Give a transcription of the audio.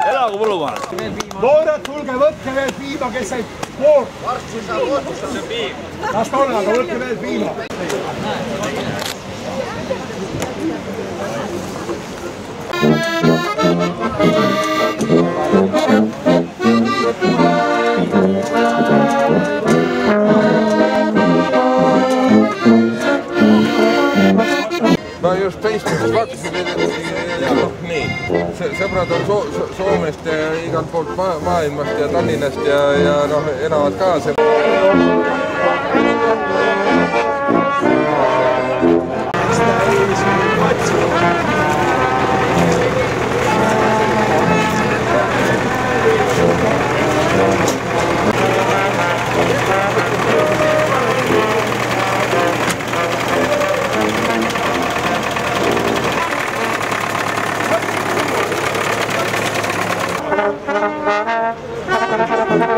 Elagu põllumajas. Noored, tulge võtke veel piima, kes said poolt. Las ta olla, aga võtke veel piima. Ma just Facebookis vaatasin, nii, sõbrad on Soomest ja igalt poolt maailmast ja Tallinnast ja noh, elavad kaasa. Thank you.